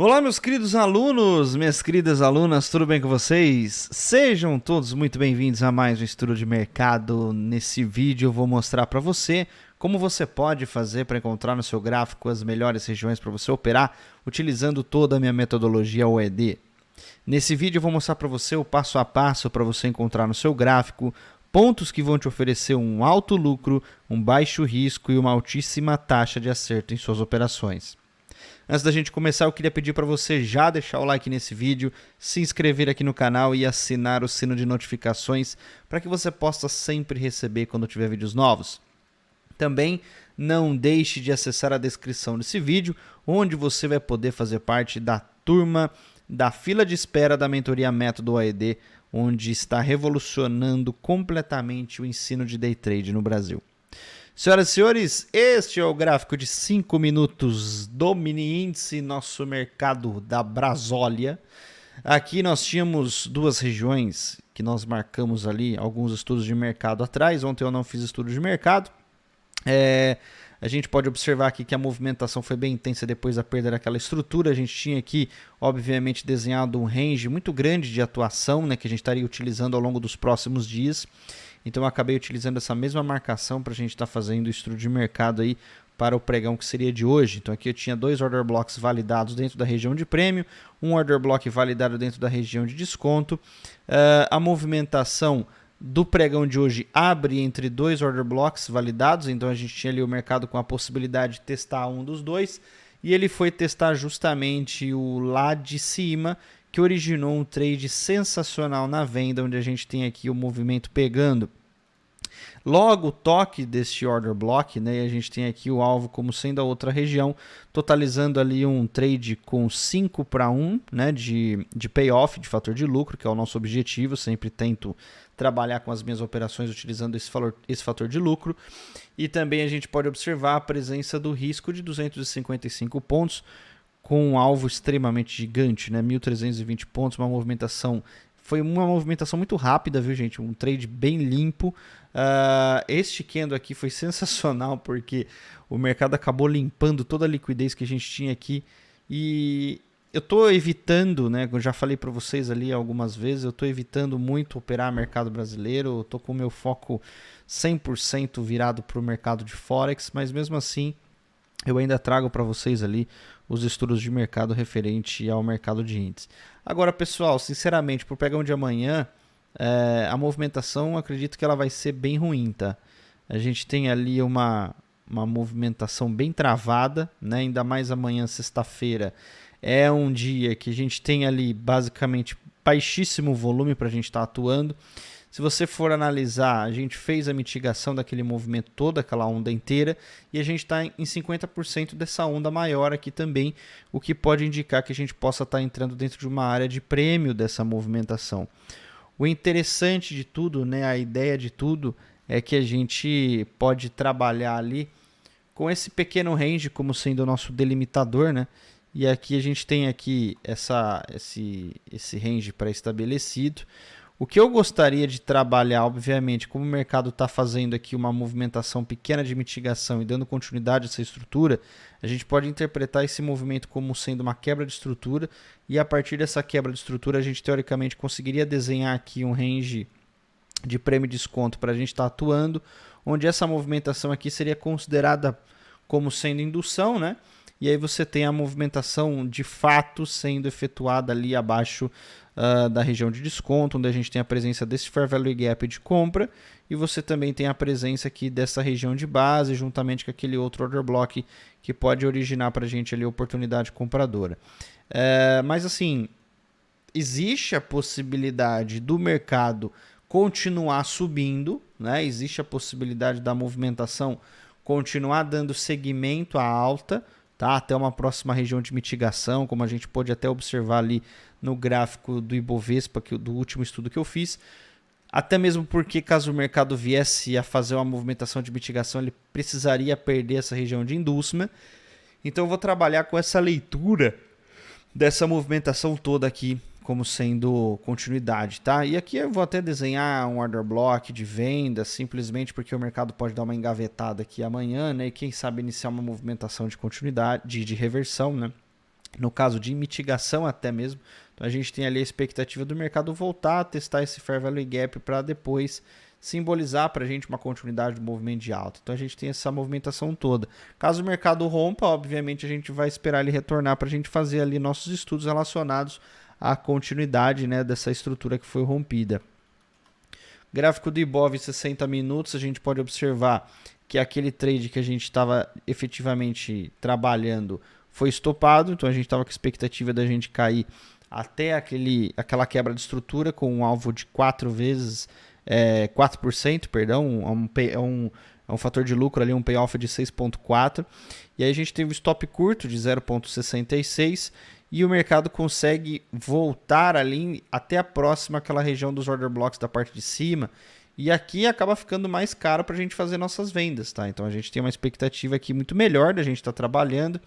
Olá, meus queridos alunos, minhas queridas alunas, tudo bem com vocês? Sejam todos muito bem-vindos a mais um estudo de mercado. Nesse vídeo eu vou mostrar para você como você pode fazer para encontrar no seu gráfico as melhores regiões para você operar utilizando toda a minha metodologia OED. Nesse vídeo eu vou mostrar para você o passo a passo para você encontrar no seu gráfico pontos que vão te oferecer um alto lucro, um baixo risco e uma altíssima taxa de acerto em suas operações. Antes da gente começar, eu queria pedir para você já deixar o like nesse vídeo, se inscrever aqui no canal e assinar o sino de notificações para que você possa sempre receber quando tiver vídeos novos. Também não deixe de acessar a descrição desse vídeo, onde você vai poder fazer parte da turma da fila de espera da mentoria Método OED, onde está revolucionando completamente o ensino de day trade no Brasil. Senhoras e senhores, este é o gráfico de 5 minutos do mini índice, nosso mercado da Brasólia. Aqui nós tínhamos duas regiões que nós marcamos ali, alguns estudos de mercado atrás. Ontem eu não fiz estudo de mercado. A gente pode observar aqui que a movimentação foi bem intensa depois da perda daquela estrutura. A gente tinha aqui, obviamente, desenhado um range muito grande de atuação, né, que a gente estaria utilizando ao longo dos próximos dias. Então eu acabei utilizando essa mesma marcação para a gente estar fazendo o estudo de mercado aí para o pregão que seria de hoje. Então aqui eu tinha dois order blocks validados dentro da região de prêmio, um order block validado dentro da região de desconto. A movimentação do pregão de hoje abre entre dois order blocks validados, então a gente tinha ali o mercado com a possibilidade de testar um dos dois, e ele foi testar justamente o lá de cima, que originou um trade sensacional na venda, onde a gente tem aqui o movimento pegando. Logo o toque deste order block, né, e a gente tem aqui o alvo como sendo a outra região, totalizando ali um trade com 5 para 1, né, de payoff, de fator de lucro, que é o nosso objetivo. Eu sempre tento trabalhar com as minhas operações utilizando esse fator de lucro. E também a gente pode observar a presença do risco de 255 pontos, com um alvo extremamente gigante, né? 1.320 pontos, foi uma movimentação muito rápida, viu, gente? Um trade bem limpo. Este candle aqui foi sensacional, porque o mercado acabou limpando toda a liquidez que a gente tinha aqui. E eu estou evitando, né? Eu já falei para vocês ali algumas vezes, eu estou evitando muito operar mercado brasileiro. Eu estou com o meu foco 100% virado para o mercado de Forex, mas mesmo assim eu ainda trago para vocês ali os estudos de mercado referente ao mercado de índice. Agora, pessoal, sinceramente, para o pregão de amanhã, a movimentação, acredito que ela vai ser bem ruim, tá? A gente tem ali uma movimentação bem travada, né? Ainda mais amanhã, sexta-feira, é um dia que a gente tem ali basicamente baixíssimo volume para a gente estar atuando. Se você for analisar, a gente fez a mitigação daquele movimento todo, aquela onda inteira, e a gente está em 50% dessa onda maior aqui também, o que pode indicar que a gente possa estar entrando dentro de uma área de prêmio dessa movimentação. O interessante de tudo, né, a ideia de tudo, é que a gente pode trabalhar ali com esse pequeno range como sendo o nosso delimitador, né? E aqui a gente tem aqui esse range pré-estabelecido. O que eu gostaria de trabalhar, obviamente, como o mercado está fazendo aqui uma movimentação pequena de mitigação e dando continuidade a essa estrutura, a gente pode interpretar esse movimento como sendo uma quebra de estrutura, e a partir dessa quebra de estrutura a gente teoricamente conseguiria desenhar aqui um range de prêmio e desconto para a gente estar atuando, onde essa movimentação aqui seria considerada como sendo indução, né? E aí você tem a movimentação de fato sendo efetuada ali abaixo da região de desconto, onde a gente tem a presença desse Fair Value Gap de compra, e você também tem a presença aqui dessa região de base, juntamente com aquele outro order block que pode originar para a gente ali a oportunidade compradora. Mas assim, existe a possibilidade do mercado continuar subindo, né? Existe a possibilidade da movimentação continuar dando seguimento à alta, tá? Até uma próxima região de mitigação, como a gente pode até observar ali no gráfico do Ibovespa, do último estudo que eu fiz. Até mesmo porque, caso o mercado viesse a fazer uma movimentação de mitigação, ele precisaria perder essa região de inducement. Então eu vou trabalhar com essa leitura dessa movimentação toda aqui como sendo continuidade, tá? E aqui eu vou até desenhar um order block de venda, simplesmente porque o mercado pode dar uma engavetada aqui amanhã, né? E quem sabe iniciar uma movimentação de continuidade, de reversão, né? no caso de mitigação até mesmo. Então a gente tem ali a expectativa do mercado voltar a testar esse Fair Value Gap para depois simbolizar para a gente uma continuidade do movimento de alta. Então a gente tem essa movimentação toda. Caso o mercado rompa, obviamente a gente vai esperar ele retornar para a gente fazer ali nossos estudos relacionados à continuidade, né, dessa estrutura que foi rompida. Gráfico do Ibov 60 minutos, a gente pode observar que aquele trade que a gente estava efetivamente trabalhando foi estopado, então a gente estava com a expectativa da gente cair até aquela quebra de estrutura com um alvo de 4%, perdão, é um fator de lucro ali, um payoff de 6,4, e aí a gente teve um stop curto de 0,66 e o mercado consegue voltar ali até a próxima, aquela região dos order blocks da parte de cima, e aqui acaba ficando mais caro para a gente fazer nossas vendas, tá? Então a gente tem uma expectativa aqui muito melhor da gente estar trabalhando,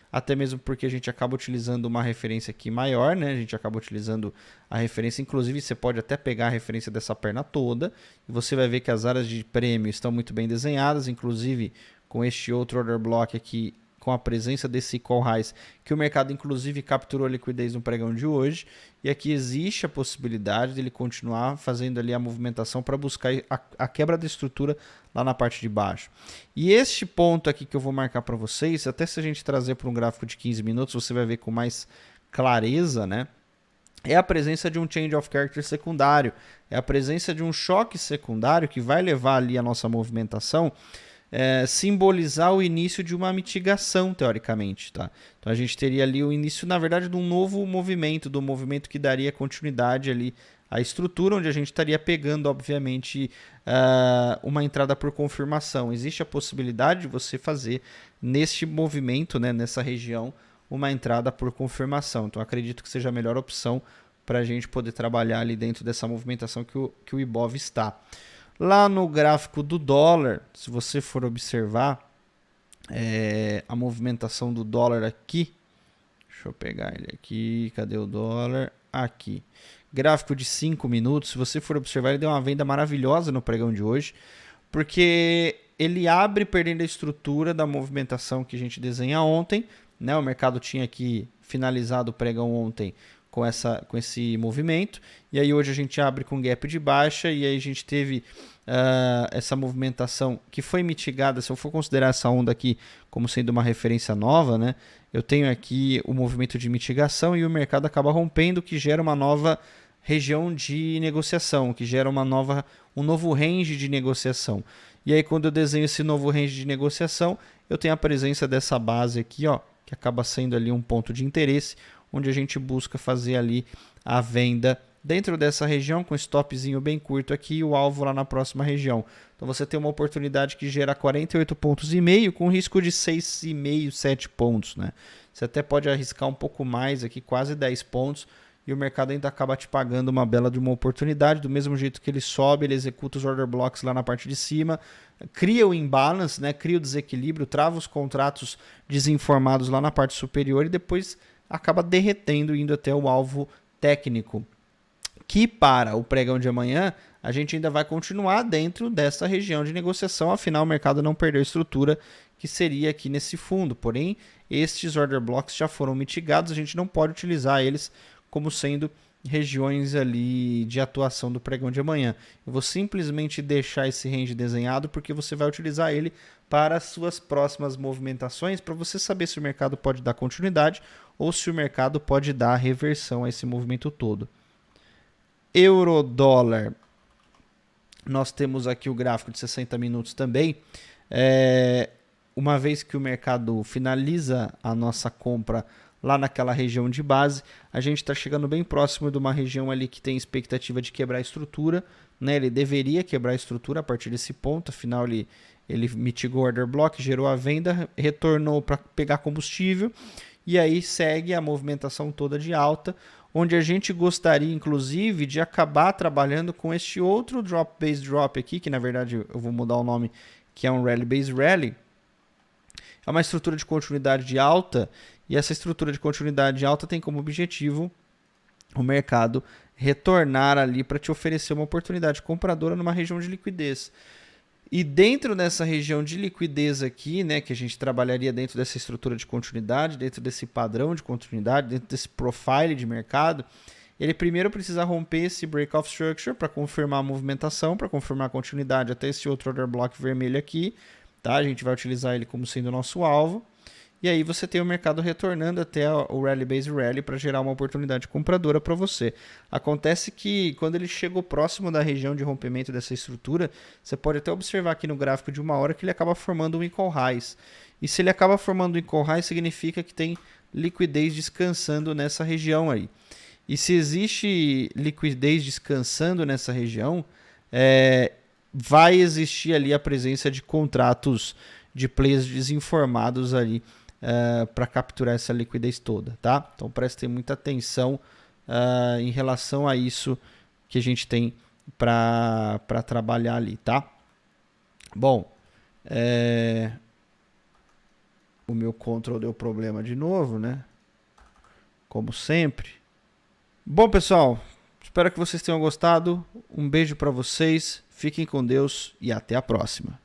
até mesmo porque a gente acaba utilizando uma referência aqui maior, né? A gente acaba utilizando a referência, inclusive você pode até pegar a referência dessa perna toda, e você vai ver que as áreas de prêmio estão muito bem desenhadas, inclusive com este outro order block aqui, com a presença desse call highs, que o mercado inclusive capturou a liquidez no pregão de hoje, e aqui existe a possibilidade dele continuar fazendo ali a movimentação para buscar a quebra da estrutura lá na parte de baixo. E este ponto aqui que eu vou marcar para vocês, até se a gente trazer para um gráfico de 15 minutos, você vai ver com mais clareza, né? É a presença de um change of character secundário, é a presença de um choque secundário que vai levar ali a nossa movimentação, simbolizar o início de uma mitigação, teoricamente, tá? Então a gente teria ali o início, na verdade, de um novo movimento, do movimento que daria continuidade ali à estrutura, onde a gente estaria pegando, obviamente, uma entrada por confirmação. Existe a possibilidade de você fazer neste movimento, né, nessa região, uma entrada por confirmação. Então acredito que seja a melhor opção para a gente poder trabalhar ali dentro dessa movimentação que o Ibov está. Lá no gráfico do dólar, se você for observar a movimentação do dólar aqui, deixa eu pegar ele aqui, cadê o dólar? Aqui. Gráfico de 5 minutos, se você for observar, ele deu uma venda maravilhosa no pregão de hoje, porque ele abre perdendo a estrutura da movimentação que a gente desenha ontem, né? O mercado tinha aqui finalizado o pregão ontem com esse movimento, e aí hoje a gente abre com gap de baixa, e aí a gente teve essa movimentação que foi mitigada. Se eu for considerar essa onda aqui como sendo uma referência nova, né, eu tenho aqui o movimento de mitigação e o mercado acaba rompendo, que gera uma nova região de negociação, que gera um novo range de negociação. E aí quando eu desenho esse novo range de negociação, eu tenho a presença dessa base aqui, ó, que acaba sendo ali um ponto de interesse, onde a gente busca fazer ali a venda dentro dessa região, com stopzinho bem curto aqui e o alvo lá na próxima região. Então você tem uma oportunidade que gera 48,5 pontos, com risco de 6,5, 7 pontos, né? Você até pode arriscar um pouco mais aqui, quase 10 pontos, e o mercado ainda acaba te pagando uma bela de uma oportunidade. Do mesmo jeito que ele sobe, ele executa os order blocks lá na parte de cima, cria o imbalance, né? Cria o desequilíbrio, trava os contratos desinformados lá na parte superior e depois acaba derretendo, indo até o alvo técnico, que para o pregão de amanhã a gente ainda vai continuar dentro dessa região de negociação, afinal o mercado não perdeu a estrutura que seria aqui nesse fundo, porém estes order blocks já foram mitigados, a gente não pode utilizar eles como sendo regiões ali de atuação do pregão de amanhã. Eu vou simplesmente deixar esse range desenhado porque você vai utilizar ele para as suas próximas movimentações, para você saber se o mercado pode dar continuidade ou se o mercado pode dar reversão a esse movimento todo. Euro-dólar, nós temos aqui o gráfico de 60 minutos também. Uma vez que o mercado finaliza a nossa compra lá naquela região de base, a gente está chegando bem próximo de uma região ali que tem expectativa de quebrar a estrutura, né? Ele deveria quebrar a estrutura a partir desse ponto, afinal ele mitigou o order block, gerou a venda, retornou para pegar combustível, e aí segue a movimentação toda de alta, onde a gente gostaria inclusive de acabar trabalhando com este outro drop base drop aqui, que na verdade eu vou mudar o nome, que é um rally base rally. É uma estrutura de continuidade de alta, e essa estrutura de continuidade de alta tem como objetivo o mercado retornar ali para te oferecer uma oportunidade compradora numa região de liquidez. E dentro dessa região de liquidez aqui, né, que a gente trabalharia dentro dessa estrutura de continuidade, dentro desse padrão de continuidade, dentro desse profile de mercado, ele primeiro precisa romper esse break-off structure para confirmar a movimentação, para confirmar a continuidade até esse outro order block vermelho aqui. Tá? A gente vai utilizar ele como sendo o nosso alvo. E aí você tem o mercado retornando até o Rally Base Rally para gerar uma oportunidade compradora para você. Acontece que quando ele chegou próximo da região de rompimento dessa estrutura, você pode até observar aqui no gráfico de 1 hora que ele acaba formando um equal highs. E se ele acaba formando um equal highs, significa que tem liquidez descansando nessa região aí. E se existe liquidez descansando nessa região, vai existir ali a presença de contratos de players desinformados ali para capturar essa liquidez toda, tá? Então prestem muita atenção em relação a isso que a gente tem para trabalhar ali, tá? Bom, o meu control deu problema de novo, né? Como sempre. Bom, pessoal, espero que vocês tenham gostado. Um beijo para vocês, fiquem com Deus e até a próxima.